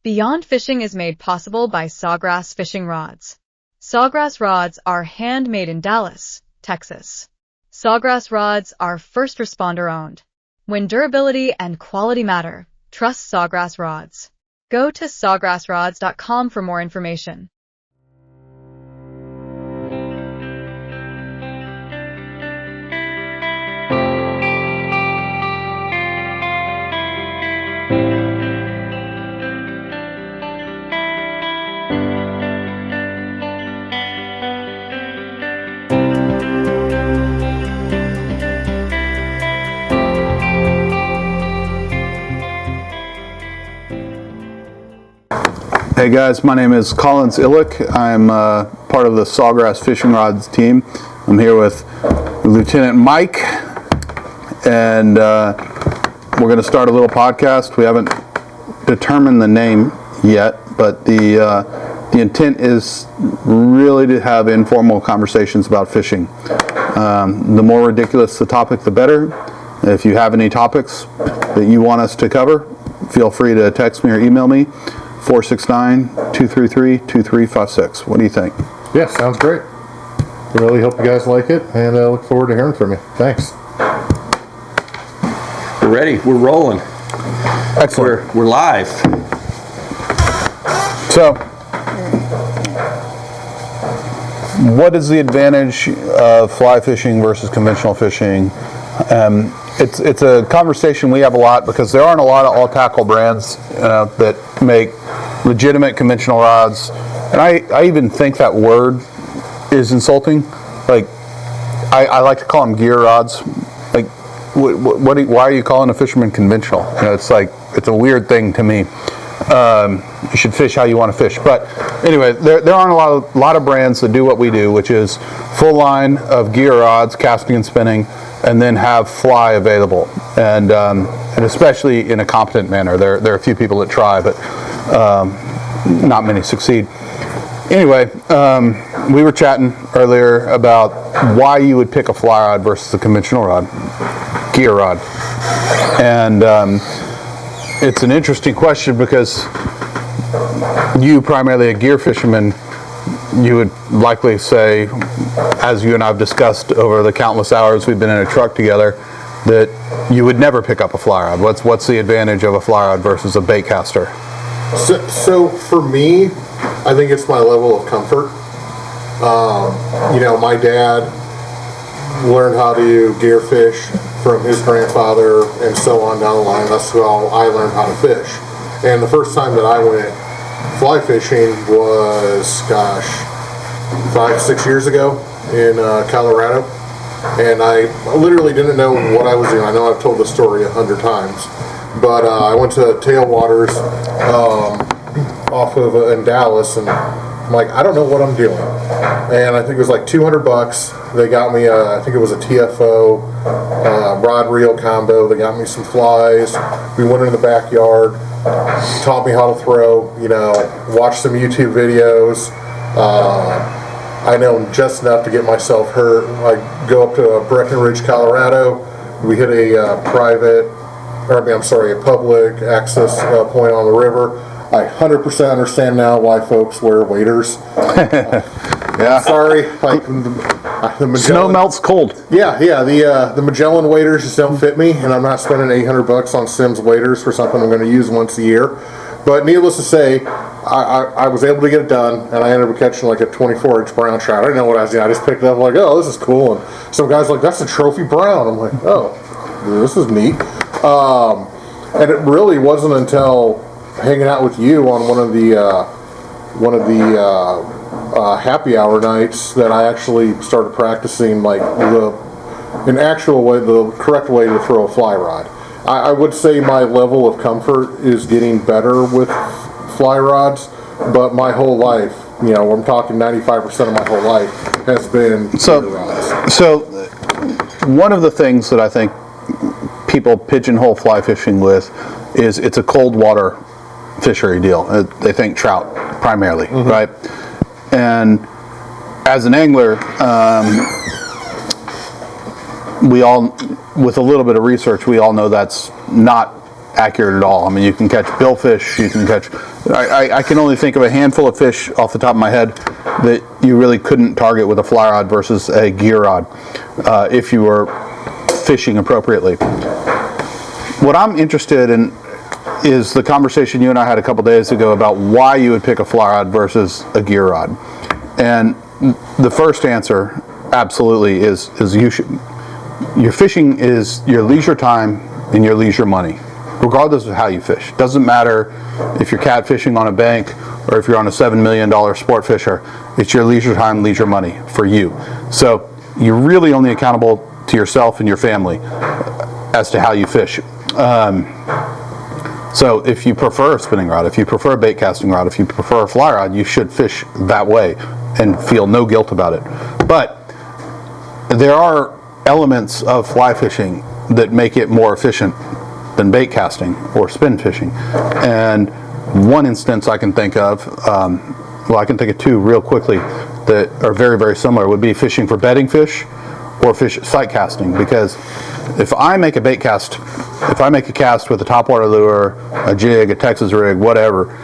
Beyond Fishing is made possible by Sawgrass Fishing Rods. Sawgrass rods are handmade in Dallas, Texas. Sawgrass rods are first responder owned. When durability and quality matter, trust Sawgrass rods. Go to sawgrassrods.com for more information. Hey guys, my name is Collins Illick. I'm part of the Sawgrass Fishing Rods team. I'm here with Lieutenant Mike, and we're going to start a little podcast. We haven't determined the name yet, but the intent is really to have informal conversations about fishing. The more ridiculous the topic, the better. If you have any topics that you want us to cover, feel free to text me or email me. 469-233-2356. What do you think? Yeah, sounds great. I really hope you guys like it, and I look forward to hearing from you. Thanks. We're ready. We're rolling. Excellent. We're live. So, what is the advantage of fly fishing versus conventional fishing? It's a conversation we have a lot because there aren't a lot of all-tackle brands that make legitimate conventional rods, and I even think that word is insulting. Like, I like to call them gear rods. Like, why are you calling a fisherman conventional? You know, it's like, it's a weird thing to me. You should fish how you want to fish. But anyway, there aren't a lot of brands that do what we do, which is full line of gear rods, casting and spinning, and then have fly available, and especially in a competent manner. There are a few people that try, but not many succeed. Anyway, we were chatting earlier about why you would pick a fly rod versus a conventional rod, gear rod, and it's an interesting question because you, primarily a gear fisherman, you would likely say, as you and I have discussed over the countless hours we've been in a truck together, that you would never pick up a fly rod. What's the advantage of a fly rod versus a bait caster? So for me, I think it's my level of comfort. My dad learned how to gear fish from his grandfather and so on down the line. That's how I learned how to fish. And the first time that I went fly fishing was, 5-6 years ago in Colorado, and I literally didn't know what I was doing. I know I've told the story 100 times, but I went to Tailwaters off of in Dallas, and I'm like, I don't know what I'm doing. And I think it was like $200. They got me, I think it was a TFO rod reel combo. They got me some flies. We went in the backyard, taught me how to throw, watched some YouTube videos. I know just enough to get myself hurt. I go up to Breckenridge, Colorado. We hit a public access point on the river. I 100% understand now why folks wear waders. Yeah. Sorry, like the Magellan, snow melts cold. Yeah. The Magellan waders just don't fit me, and I'm not spending $800 on Simms waders for something I'm going to use once a year. But needless to say, I was able to get it done, and I ended up catching like a 24-inch brown trout. I didn't know what I was doing. I just picked it up like, oh, this is cool. And some guy's like, that's a trophy brown. I'm like, oh, this is neat. And it really wasn't until hanging out with you on one of the happy hour nights that I actually started practicing like the correct way to throw a fly rod. I would say my level of comfort is getting better with fly rods, but my whole life, I'm talking 95% of my whole life has been gear rods. So one of the things that I think people pigeonhole fly fishing with is it's a cold water fishery deal. They think trout primarily, right? And as an angler, we all, with a little bit of research, we all know that's not accurate at all. I mean, you can catch billfish, you can catch, I can only think of a handful of fish off the top of my head that you really couldn't target with a fly rod versus a gear rod if you were fishing appropriately. What I'm interested in is the conversation you and I had a couple days ago about why you would pick a fly rod versus a gear rod. And the first answer absolutely is you should, your fishing is your leisure time and your leisure money, regardless of how you fish. Doesn't matter if you're catfishing on a bank or if you're on a $7 million sport fisher. It's your leisure time, leisure money for you. So you're really only accountable to yourself and your family as to how you fish. So if you prefer a spinning rod, if you prefer a bait casting rod, if you prefer a fly rod, you should fish that way and feel no guilt about it. But there are elements of fly fishing that make it more efficient than bait casting or spin fishing. And one instance I can think of, well, I can think of two real quickly that are very, very similar, would be fishing for bedding fish or fish sight casting. Because if I make a bait cast, if I make a cast with a topwater lure, a jig, a Texas rig, whatever,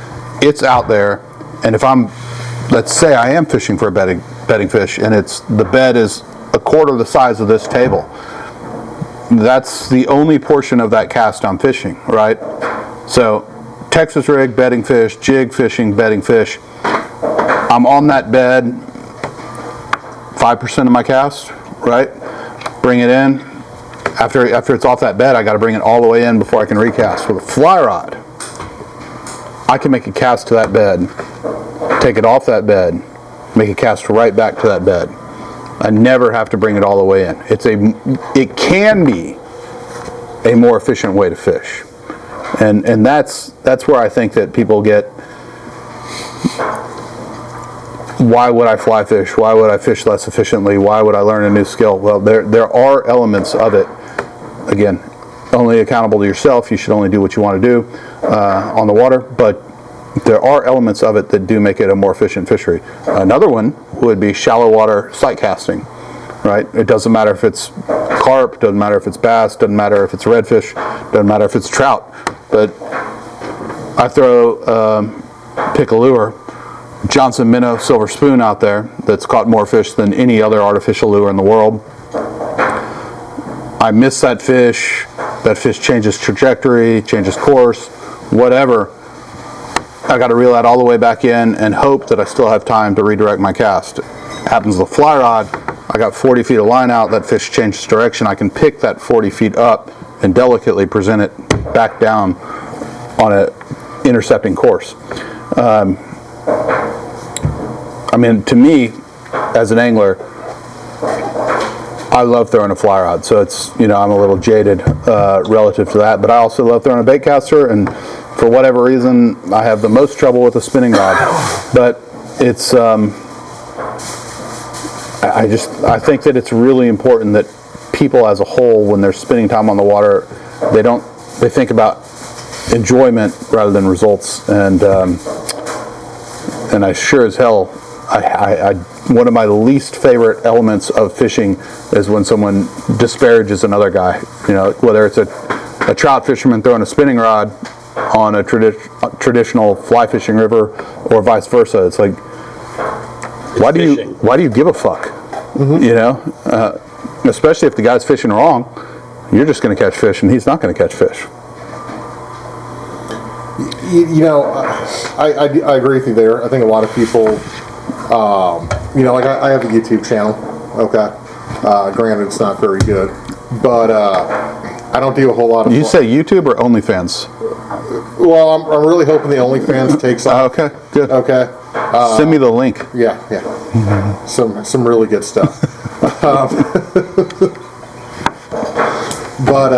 it's out there. And if I'm, let's say I am fishing for a bedding fish and it's, the bed is a quarter the size of this table, that's the only portion of that cast I'm fishing, right? So Texas rig, bedding fish, jig fishing, bedding fish. I'm on that bed 5% of my cast, right? Bring it in. After it's off that bed, I got to bring it all the way in before I can recast. With a fly rod, I can make a cast to that bed, take it off that bed, make a cast right back to that bed. I never have to bring it all the way in. It can be a more efficient way to fish, and that's where I think that people get, why would I fly fish? Why would I fish less efficiently? Why would I learn a new skill? Well, there are elements of it. Again, only accountable to yourself. You should only do what you want to do on the water, but there are elements of it that do make it a more efficient fishery. Another one would be shallow water sight casting, right? It doesn't matter if it's carp, doesn't matter if it's bass, doesn't matter if it's redfish, doesn't matter if it's trout, but I throw, pick a lure, Johnson Minnow Silver Spoon out there that's caught more fish than any other artificial lure in the world. I miss that fish changes trajectory, changes course, whatever. I got to reel that all the way back in and hope that I still have time to redirect my cast. Happens with the fly rod, I got 40 feet of line out, that fish changes direction, I can pick that 40 feet up and delicately present it back down on a intercepting course. I mean, to me, as an angler, I love throwing a fly rod, so it's, you know, I'm a little jaded relative to that, but I also love throwing a bait caster, and for whatever reason, I have the most trouble with a spinning rod. But it's, I think that it's really important that people as a whole, when they're spending time on the water, they think about enjoyment rather than results. And I sure as hell, one of my least favorite elements of fishing is when someone disparages another guy. You know, whether it's a trout fisherman throwing a spinning rod on a traditional fly fishing river, or vice versa. It's like, why do you give a fuck? Mm-hmm. You know, especially if the guy's fishing wrong, you're just going to catch fish and he's not going to catch fish. You know, I agree with you there. I think a lot of people, you know, like I have a YouTube channel. Okay, granted it's not very good, but I don't do a whole lot of. You say YouTube or OnlyFans? Well, I'm really hoping the OnlyFans takes off. Okay, good. Okay. Send me the link. Yeah. Mm-hmm. Some really good stuff. But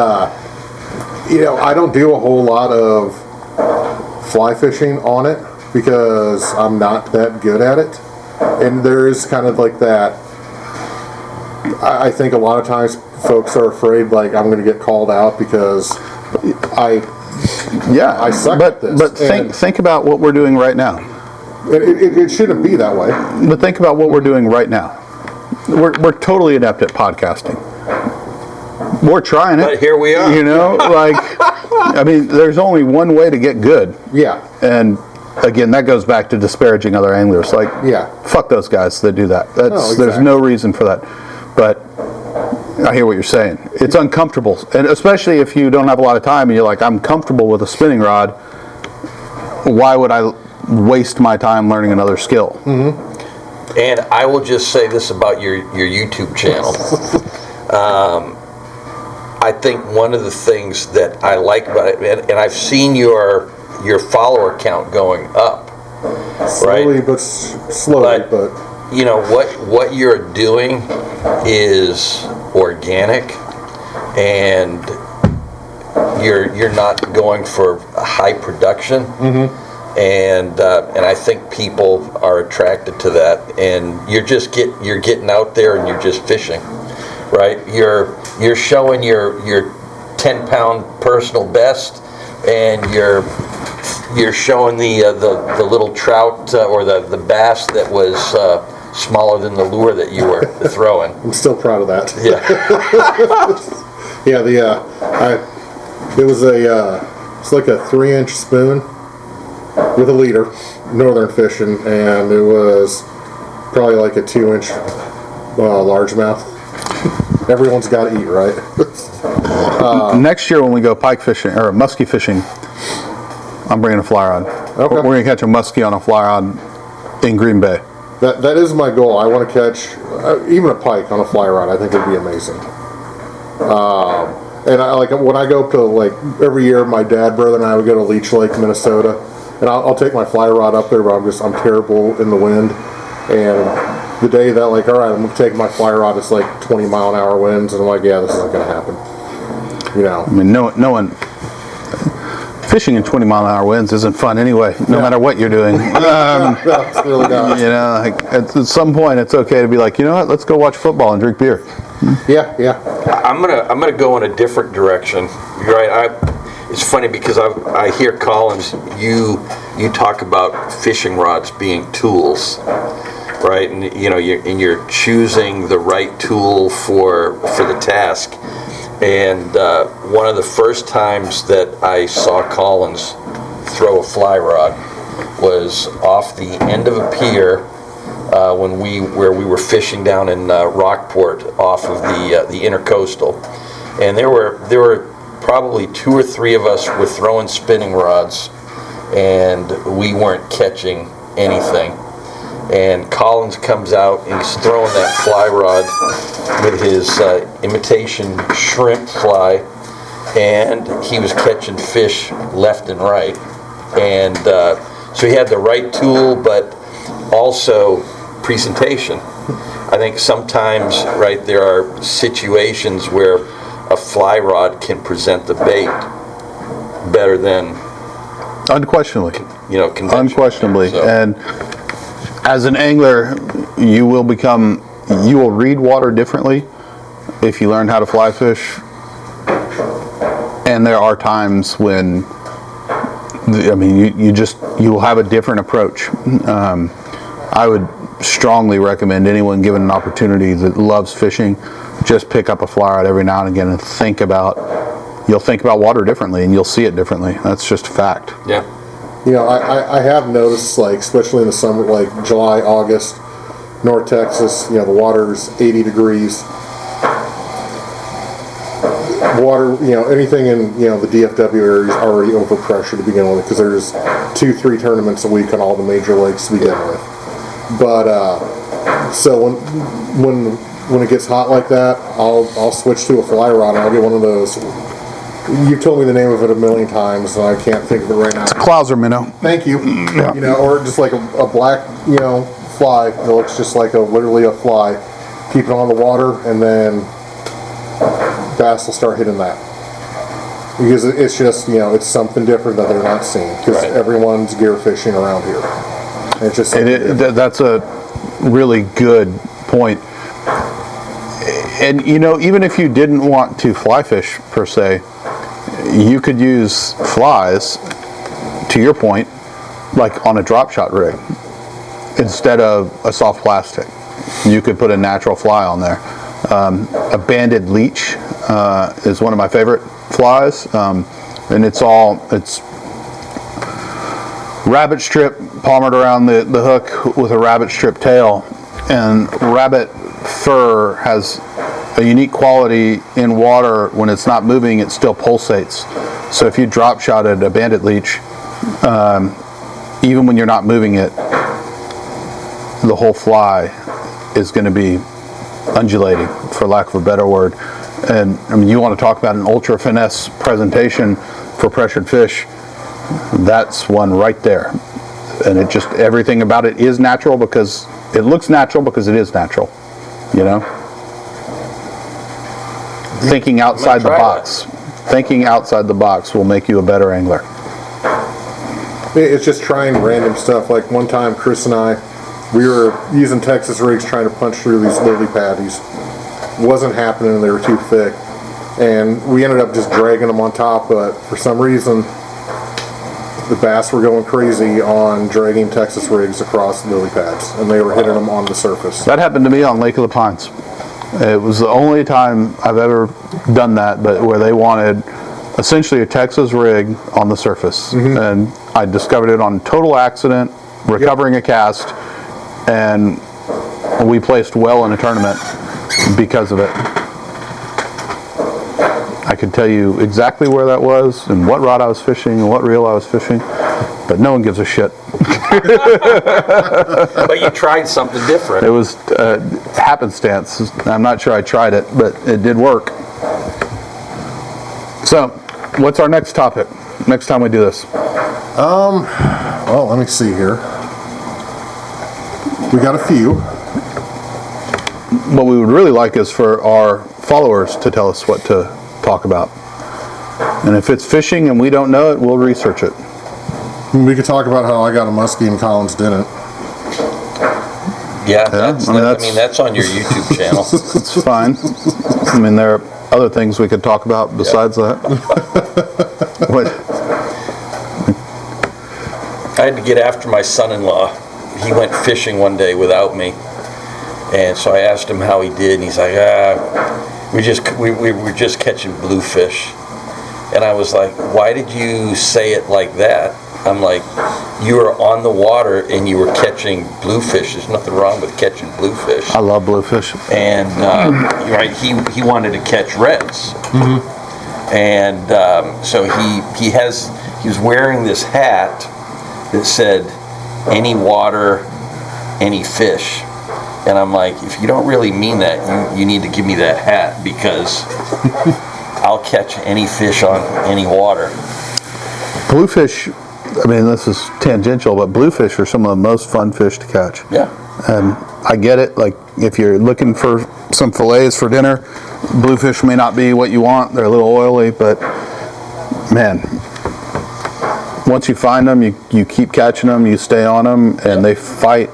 you know, I don't do a whole lot of fly fishing on it because I'm not that good at it, and there is kind of like that. I think a lot of times folks are afraid, like, I'm going to get called out because I suck at this. But think about what we're doing right now. It shouldn't be that way. But think about what we're doing right now. We're totally adept at podcasting. We're trying it. But here we are. You know, like, I mean, there's only one way to get good. Yeah. And again, that goes back to disparaging other anglers. Like, Yeah. fuck those guys that do that. There's exactly. no reason for that. But I hear what you're saying. It's uncomfortable, and especially if you don't have a lot of time and you're like, I'm comfortable with a spinning rod. Why would I waste my time learning another skill? Mm-hmm. And I will just say this about your YouTube channel. I think one of the things that I like about it, and I've seen your follower count going up, Slowly, right? but slowly, but you know what you're doing is organic, and you're not going for a high production. Mm-hmm. And I think people are attracted to that, and you're getting out there and you're just fishing, right? You're showing your 10-pound personal best, and you're showing the little trout or the bass that was smaller than the lure that you were throwing. I'm still proud of that. Yeah. Yeah, it's like a 3-inch spoon with a leader, northern fishing, and it was probably like a 2-inch largemouth. Everyone's got to eat, right? Next year when we go pike fishing or muskie fishing, I'm bringing a fly rod. Okay. We're going to catch a muskie on a fly rod in Green Bay. That is my goal. I want to catch even a pike on a fly rod. I think it'd be amazing. And I like when I go up to, like, every year, my dad, brother, and I would go to Leech Lake, Minnesota, and I'll take my fly rod up there, but I'm terrible in the wind. And the day that, like, all right, I'm gonna take my fly rod, it's like 20-mile-an-hour winds, and I'm like, yeah, this isn't gonna happen. You know. I mean, no one fishing in 20-mile-an-hour winds isn't fun anyway. No matter what you're doing. No, it's really not. You know, like, at some point, it's okay to be like, you know what? Let's go watch football and drink beer. Yeah. I'm gonna go in a different direction. You're right. It's funny because I hear Collins, you talk about fishing rods being tools, right? And you know you're choosing the right tool for the task. And one of the first times that I saw Collins throw a fly rod was off the end of a pier. Where we were fishing down in Rockport off of the Intercoastal, and there were probably 2 or 3 of us were throwing spinning rods, and we weren't catching anything. And Collins comes out and he's throwing that fly rod with his imitation shrimp fly, and he was catching fish left and right. And so he had the right tool, but also presentation. I think sometimes, right, there are situations where a fly rod can present the bait better than Unquestionably. conventional. Unquestionably. So, And as an angler, you will read water differently if you learn how to fly fish. And there are times when, I mean, you will have a different approach. I would strongly recommend anyone given an opportunity that loves fishing, just pick up a fly rod every now and again and you'll think about water differently and you'll see it differently. That's just a fact. yeah. You know, I have noticed, like, especially in the summer, like July, August, North Texas, you know, the water's 80 degrees. Water, you know, anything in, you know, the DFW area is already overpressure to begin with, because there's 2-3 tournaments a week on all the major lakes to begin with. But so when it gets hot like that, I'll switch to a fly rod and I'll get one of those. You've told me the name of it a million times and I can't think of it right now. Clouser minnow. Thank you. Yeah. You know, or just like a black, you know, fly that looks just like literally a fly. Keep it on the water, and then bass will start hitting that. Because it's just, you know, it's something different that they're not seeing. Because everyone's gear fishing around here. And it's just That's a really good point. And, you know, even if you didn't want to fly fish per se, you could use flies, to your point, like on a drop shot rig. Instead of a soft plastic, you could put a natural fly on there. A banded leech is one of my favorite flies, and it's rabbit strip palmered around the hook with a rabbit strip tail, and rabbit fur has a unique quality in water. When it's not moving, it still pulsates. So if you drop shotted a bandit leech, even when you're not moving it, the whole fly is going to be undulating, for lack of a better word. And I mean, you want to talk about an ultra finesse presentation for pressured fish, that's one right there. And it just, everything about it is natural, because it looks natural because it is natural, you know? Thinking outside the box. Thinking outside the box will make you a better angler. It's just trying random stuff. Like one time, Chris and I, we were using Texas rigs trying to punch through these lily patties. Wasn't happening, they were too thick. And we ended up just dragging them on top, but for some reason, the bass were going crazy on dragging Texas rigs across lily pads, and they were hitting them on the surface. That happened to me on Lake of the Pines. It was the only time I've ever done that, but where they wanted essentially a Texas rig on the surface. And I discovered it on total accident, recovering a cast, and we placed well in a tournament because of it. I could tell you exactly where that was and what rod I was fishing and what reel I was fishing, but no one gives a shit. But you tried something different. It was happenstance. I'm not sure I tried it, but it did work. So, what's our next topic? Next time we do this? Well, let me see here. We got a few. What we would really like is for our followers to tell us what to talk about. And if it's fishing and we don't know it, we'll research it. We could talk about how I got a muskie and Collins didn't. Yeah, that's on your YouTube channel. It's fine. I mean, there are other things we could talk about besides that. What? I had to get after my son-in-law. He went fishing one day without me, and so I asked him how he did, and he's like, we were just catching bluefish. And I was like, why did you say it like that? I'm like, you were on the water and you were catching bluefish. There's nothing wrong with catching bluefish. I love bluefish. And right, he wanted to catch reds. And so he was wearing this hat that said, any water, any fish. And I'm like, if you don't really mean that, you need to give me that hat, because I'll catch any fish on any water. Bluefish, I mean, this is tangential, but bluefish are some of the most fun fish to catch. Yeah. And I get it, like if you're looking for some fillets for dinner, bluefish may not be what you want. They're a little oily, but man, once you find them, you keep catching them, you stay on them, and they fight.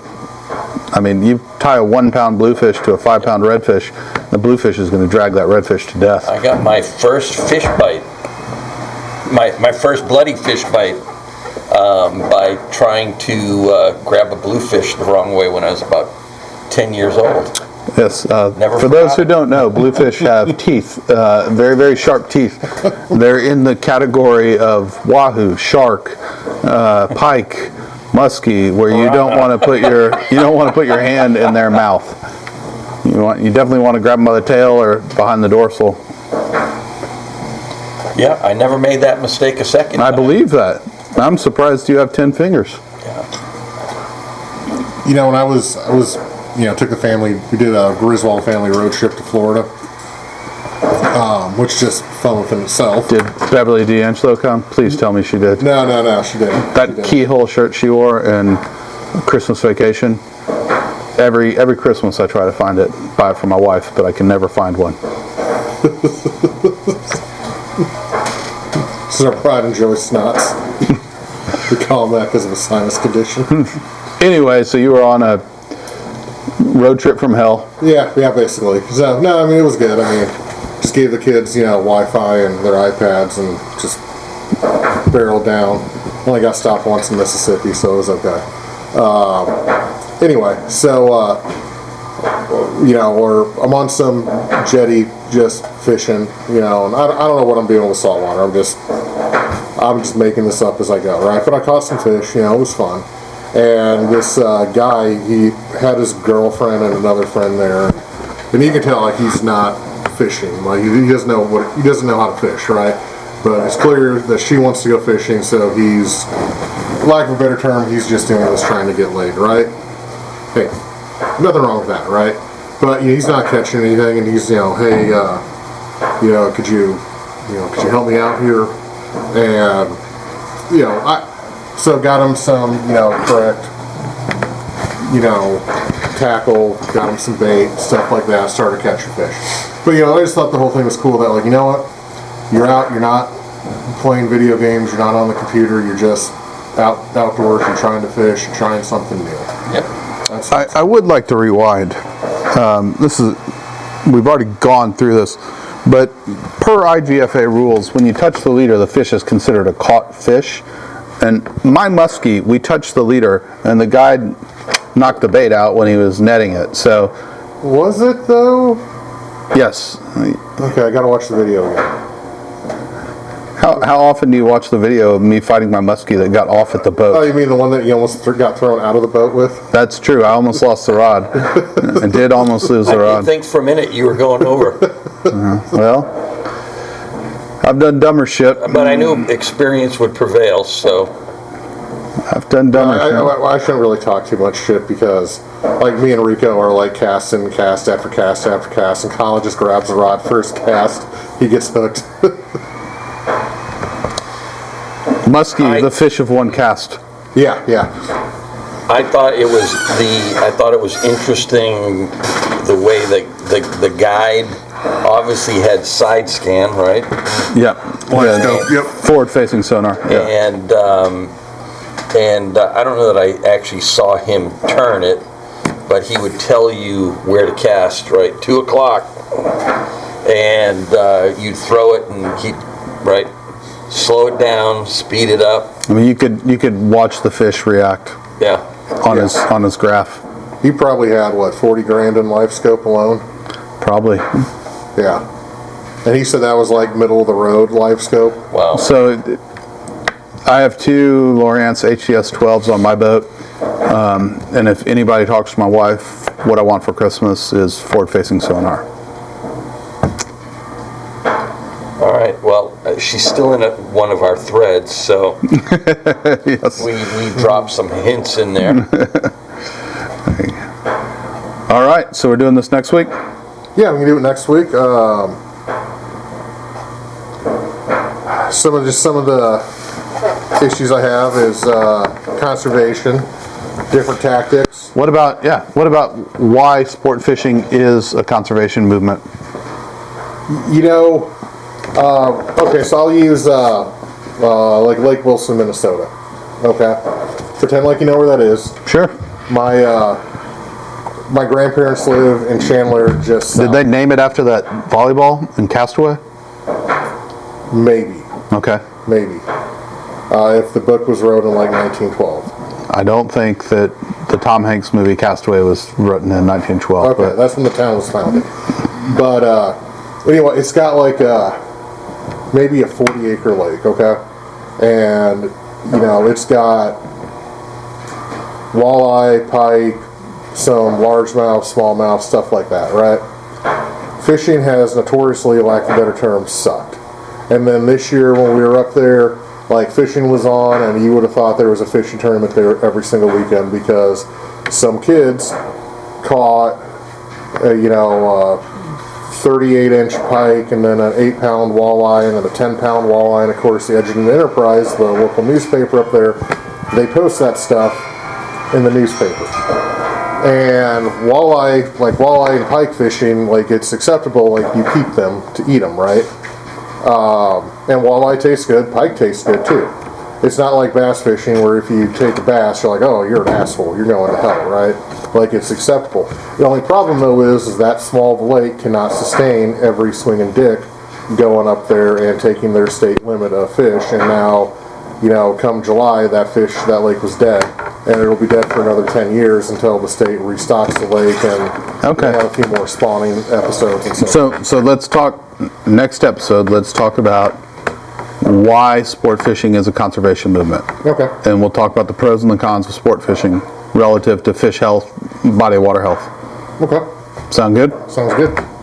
I mean, you tie a 1 pound bluefish to a 5 pound redfish, the bluefish is going to drag that redfish to death. I got my first fish bite, my first bloody fish bite, by trying to grab a bluefish the wrong way when I was about 10 years old. Yes, for those who don't know, bluefish have teeth, very, very sharp teeth. They're in the category of wahoo, shark, pike, muskie, where you don't want to put your hand in their mouth. You definitely want to grab them by the tail or behind the dorsal. Yeah, I never made that mistake a second time. I believe that. I'm surprised you have 10 fingers. You know, when I was, took the family, we did a Griswold family road trip to Florida, which is just fun within itself. Did Beverly D'Angelo come? Please tell me she did. No, she didn't. That keyhole shirt she wore in Christmas Vacation, every Christmas I try to find it, buy it for my wife, but I can never find one. This is our pride and joy snots. We call them that because of a sinus condition. Anyway, so you were on a road trip from hell. Yeah, basically. So, no, I mean, it was good. I mean, just gave the kids, Wi-Fi and their iPads and just barreled down. Only got stopped once in Mississippi, so it was okay. Anyway, so you know, or I'm on some jetty just fishing, you know, and I don't know what I'm doing with saltwater. I'm just making this up as I go, right? But I caught some fish, you know, it was fun. And this guy, he had his girlfriend and another friend there, and you can tell like he's not fishing, like he doesn't know how to fish, right? But it's clear that she wants to go fishing, so he's, lack of a better term, he's just doing this trying to get laid, right? Hey, nothing wrong with that, right? But you know, he's not catching anything, and he's, you know, hey, you know, could you help me out here? And you know, so got him some, you know, correct, you know, tackle, got him some bait, stuff like that, started catching fish. But you know, I just thought the whole thing was cool that, like, you know what, you're out, you're not playing video games, you're not on the computer, you're just outdoors, you're trying to fish, you're trying something new. Yep. I would like to rewind. We've already gone through this, but per IGFA rules, when you touch the leader, the fish is considered a caught fish. And my muskie, we touched the leader, and the guide knocked the bait out when he was netting it. So, Was it though? yes. Okay, I gotta watch the video again. How often do you watch the video of me fighting my muskie that got off at the Oh, boat? you mean the one that you almost got thrown out of the boat with? That's true. I almost lost the rod. I did almost lose the I rod. think for a minute you were going over, Well, I've done dumber shit. but I knew experience would prevail, so. I've done dumber shit. I shouldn't really talk too much shit because, like, me and Rico are like casting cast after cast after cast, and Colin just grabs the rod first cast, he gets hooked. Muskie, the fish of one cast. Yeah. I thought it was interesting the way the guide obviously had side scan, right? Yep. Yep. Forward-facing sonar. Yeah. And I don't know that I actually saw him turn it, but he would tell you where to cast, right? 2 o'clock, and you'd throw it, and he'd slow it down, speed it up. I mean, you could watch the fish react. Yeah. On his graph. He probably had, what, 40 grand in life scope alone? Probably. Yeah. And he said that was like middle of the road life scope. Wow. So I have 2 Lowrance HTS 12s on my boat. And if anybody talks to my wife, what I want for Christmas is forward-facing sonar. All right. Well, she's still in one of our threads, so Yes. we dropped some hints in there. All right. So we're doing this next week. Yeah, we can do it next week. Some of the issues I have is conservation, different tactics. What about why sport fishing is a conservation movement? You know, okay, so I'll use like Lake Wilson, Minnesota. Okay, pretend like you know where that is. Sure. My grandparents live in Chandler, just south. Did they name it after that volleyball in Castaway? Maybe. Okay. Maybe. If the book was wrote in like 1912. I don't think that the Tom Hanks movie Castaway was written in 1912. Okay, that's when the town was founded. But anyway, it's got like maybe a 40-acre lake, okay? And, you know, it's got walleye, pike, some largemouth, smallmouth, stuff like that, right? Fishing has notoriously, lack of a better term, sucked. And then this year when we were up there, like, fishing was on, and you would have thought there was a fishing tournament there every single weekend because some kids caught, 38-inch pike, and then an 8-pound walleye, and then a 10-pound walleye, and of course the Edgerton Enterprise, the local newspaper up there, they post that stuff in the newspaper. And walleye and pike fishing, like, it's acceptable, like, you keep them to eat them, right? And walleye tastes good, pike tastes good too. It's not like bass fishing where if you take a bass, you're like, oh, you're an asshole, you're going to hell, right? Like, it's acceptable. The only problem though is that small of a lake cannot sustain every swinging dick going up there and taking their state limit of fish. And now, come July, that lake was dead. and it'll be dead for another 10 years until the state restocks the lake and Okay. we have a few more spawning episodes and stuff. So let's talk, next episode, let's talk about why sport fishing is a conservation movement. Okay. And we'll talk about the pros and the cons of sport fishing relative to fish health, body of water health. Okay. Sound good? Sounds good.